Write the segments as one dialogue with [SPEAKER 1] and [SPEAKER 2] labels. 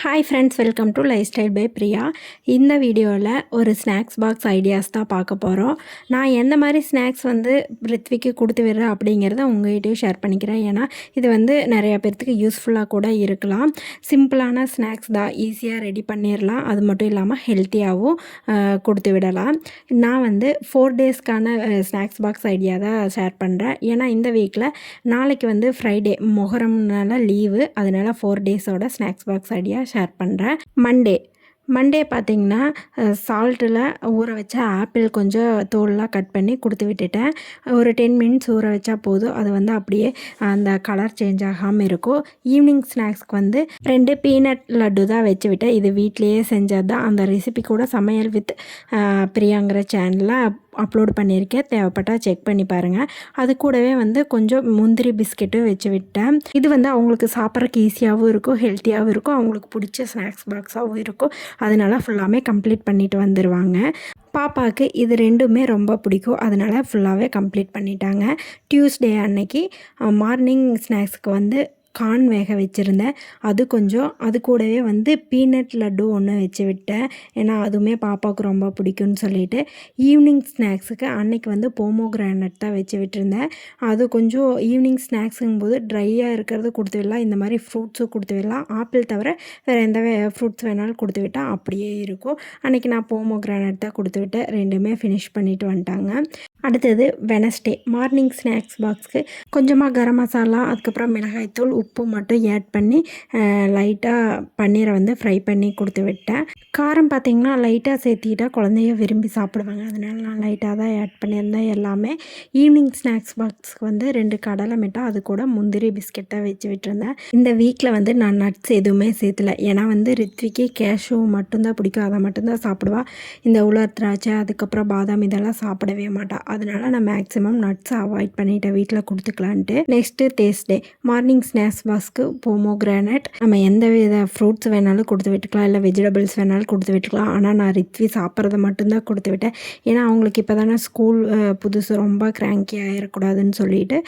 [SPEAKER 1] Hi friends, welcome to lifestyle by Priya. இந்த வீடியோவில் ஒரு ஸ்நாக்ஸ் பாக்ஸ் ஐடியாஸ் தான் பார்க்க போகிறோம். நான் எந்த மாதிரி ஸ்நாக்ஸ் ரித்விக்கு கொடுத்து விடுறேன் அப்படிங்கிறத உங்கள்கிட்டயும் ஷேர் பண்ணிக்கிறேன். ஏன்னா இது நிறையா பேர்த்துக்கு யூஸ்ஃபுல்லாக கூட இருக்கலாம். சிம்பிளான ஸ்நாக்ஸ் தான், ஈஸியாக ரெடி பண்ணிடலாம். அது மட்டும் இல்லாமல் ஹெல்த்தியாகவும் கொடுத்து விடலாம். நான் 4 டேஸ்க்கான ஸ்நாக்ஸ் பாக்ஸ் ஐடியா தான் ஷேர் பண்ணுறேன். ஏன்னா இந்த வீக்கில் நாளைக்கு ஃப்ரைடே மொஹரம்னால லீவு, அதனால் 4 டேஸோட ஸ்நாக்ஸ் பாக்ஸ் ஐடியா ஷேர் பண்ணுறேன். மண்டே பார்த்திங்கன்னா சால்ட்டில் ஊற வச்ச ஆப்பிள் கொஞ்சம் தோல்லாம் கட் பண்ணி கொடுத்து விட்டுட்டேன். ஒரு 10 மினிட்ஸ் ஊற வச்சா போதும். அது அப்படியே அந்த கலர் சேஞ்ச் ஆகாமல் இருக்கும். ஈவினிங் ஸ்நாக்ஸ்க்கு 2 பீனட் லட்டு தான் வச்சு விட்டேன். இது வீட்லேயே செஞ்சது தான். அந்த ரெசிபி கூட சமையல் வித் பிரியாங்கிற சேனலில் அப்லோட் பண்ணியிருக்கேன். தேவைப்பட்டால் செக் பண்ணி பாருங்கள். அது கூடவே கொஞ்சம் முந்திரி பிஸ்கெட்டும் வச்சு விட்டேன். இது அவங்களுக்கு சாப்பிட்றதுக்கு ஈஸியாகவும் இருக்கும், ஹெல்த்தியாகவும் இருக்கும், அவங்களுக்கு பிடிச்ச ஸ்நாக்ஸ் பாக்ஸாகவும் இருக்கும். அதனால ஃபுல்லாமே கம்ப்ளீட் பண்ணிட்டு வந்துடுவாங்க. பாப்பாவுக்கு இது ரெண்டுமே ரொம்ப பிடிக்கும். அதனால் ஃபுல்லாகவே கம்ப்ளீட் பண்ணிட்டாங்க. டியூஸ்டே அன்னைக்கு மார்னிங் ஸ்நாக்ஸுக்கு கார்ன் வேக வச்சுருந்தேன். அது கொஞ்சம், அது கூடவே பீனட் லட்டு ஒன்று வச்சு விட்டேன். ஏன்னா அதுவுமே பாப்பாவுக்கு ரொம்ப பிடிக்கும்னு சொல்லிட்டு. ஈவினிங் ஸ்நாக்ஸுக்கு அன்னைக்கு போமோகிரானட் தான் வச்சு விட்டுருந்தேன். அது கொஞ்சம் ஈவினிங் ஸ்நாக்ஸுங்கும்போது ட்ரையாக இருக்கிறது கொடுத்து விடலாம். இந்த மாதிரி ஃப்ரூட்ஸும் கொடுத்து விடலாம். ஆப்பிள் தவிர வேறு எந்த ஃப்ரூட்ஸ் வேணாலும் கொடுத்து விட்டால் அப்படியே இருக்கும். அன்றைக்கி நான் போமோகிரானட் தான் கொடுத்து விட்டேன். ரெண்டுமே ஃபினிஷ் பண்ணிவிட்டு வந்துட்டாங்க. அடுத்தது வெனஸ்டே மார்னிங் ஸ்நாக்ஸ் பாக்ஸ்க்கு கொஞ்சமாக கரம் மசாலா, அதுக்கப்புறம் மிளகாய்த்தூள், உப்பு மட்டும் ஆட் பண்ணி லைட்டாக பன்னீரை ஃப்ரை பண்ணி கொடுத்து விட்டேன். காரம் பார்த்திங்கன்னா லைட்டாக சேர்த்திக்கிட்டா குழந்தைய விரும்பி சாப்பிடுவாங்க. அதனால நான் லைட்டாக தான் ஆட் பண்ணியிருந்தேன் எல்லாமே. ஈவினிங் ஸ்நாக்ஸ் பாக்ஸ்க்கு 2 கடலை மிட்டாய், அது கூட முந்திரி பிஸ்கெட்டை வச்சு விட்டுருந்தேன். இந்த வீக்கில் நான் நட்ஸ் எதுவுமே சேர்த்துல. ஏன்னா ரித்விக்கு கேஷ்யூ மட்டும்தான் பிடிக்கும், அதை மட்டும்தான் சாப்பிடுவா. இந்த உலர் திராட்சை, அதுக்கப்புறம் பாதாம் இதெல்லாம் சாப்பிடவே மாட்டாள். அதனால நான் மேக்ஸிமம் நட்ஸை அவாய்ட் பண்ணிவிட்டேன், வீட்டில் கொடுத்துக்கலான்ட்டு. நெக்ஸ்ட்டு தேர்ஸ்டே மார்னிங் ஸ்நாக்ஸ் பாக்ஸ்க்கு போமோகிரானட், நம்ம எந்த வித ஃப்ரூட்ஸ் வேணாலும் கொடுத்து விட்டுக்கலாம், இல்லை வெஜிடபிள்ஸ் வேணாலும் கொடுத்து விட்டுக்கலாம். ஆனால் நான் ரித்வி சாப்பிட்றத மட்டும்தான் கொடுத்து விட்டேன். ஏன்னா அவங்களுக்கு இப்போ தானே ஸ்கூல் புதுசு, ரொம்ப கிராங்கி ஆகிடக்கூடாதுன்னு சொல்லிட்டு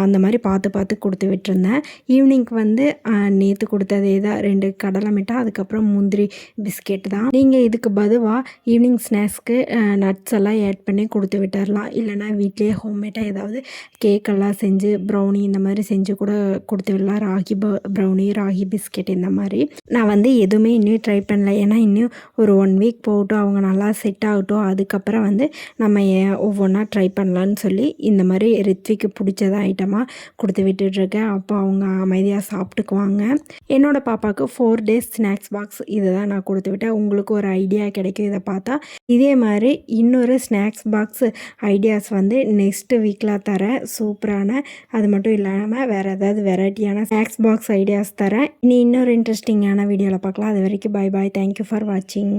[SPEAKER 1] அந்த மாதிரி பார்த்து கொடுத்து விட்டுருந்தேன். ஈவினிங்க்கு நேற்று கொடுத்ததே தான், 2 கடலை மிட்டாய், அதுக்கப்புறம் முந்திரி பிஸ்கெட் தான். நீங்கள் இதுக்கு பதுவாக ஈவினிங் ஸ்நாக்ஸ்க்கு நட்ஸ் எல்லாம் ஆட் பண்ணி கொடுத்து விட்டுறலாம். இல்லைனா வீட்லேயே ஹோம்மேட்டாக ஏதாவது கேக்கெல்லாம் செஞ்சு ப்ரௌனி இந்த மாதிரி செஞ்சு கூட கொடுத்து விடலாம். ராகி ப்ரௌனி, ராகி பிஸ்கெட் இந்த மாதிரி. நான் எதுவுமே இன்னும் ட்ரை பண்ணல. ஏன்னா இன்னும் ஒரு 1 வீக் போகட்டும், அவங்க நல்லா செட் ஆகட்டும். அதுக்கப்புறம் நம்ம ஒவ்வொன்றா ட்ரை பண்ணலான்னு சொல்லி இந்த மாதிரி ரித்விக்கு பிடிச்சத ஐட்டமாக கொடுத்து விட்டுட்ருக்கேன். அப்போ அவங்க அமைதியாக சாப்பிட்டுக்குவாங்க. என்னோடய பாப்பாவுக்கு 4 டேஸ் ஸ்நாக்ஸ் பாக்ஸ் இதை தான் நான் கொடுத்து விட்டேன். உங்களுக்கு ஒரு ஐடியா கிடைக்கும் இதை பார்த்தா. இதே மாதிரி இன்னொரு ஸ்நாக்ஸ் பாக்ஸ் ஐடியாஸ் நெக்ஸ்ட் வீக்கில் தரேன். சூப்பரான, அது மட்டும் இல்லாமல் வேறு ஏதாவது வெரைட்டியான ஸ்நாக்ஸ் பாக்ஸ் ஐடியாஸ் தரேன். இன்னொரு இன்ட்ரெஸ்டிங்கான வீடியோவில் பார்க்கலாம். அது வரைக்கும் பை பாய். தேங்க்யூ ஃபார் வாட்சிங்.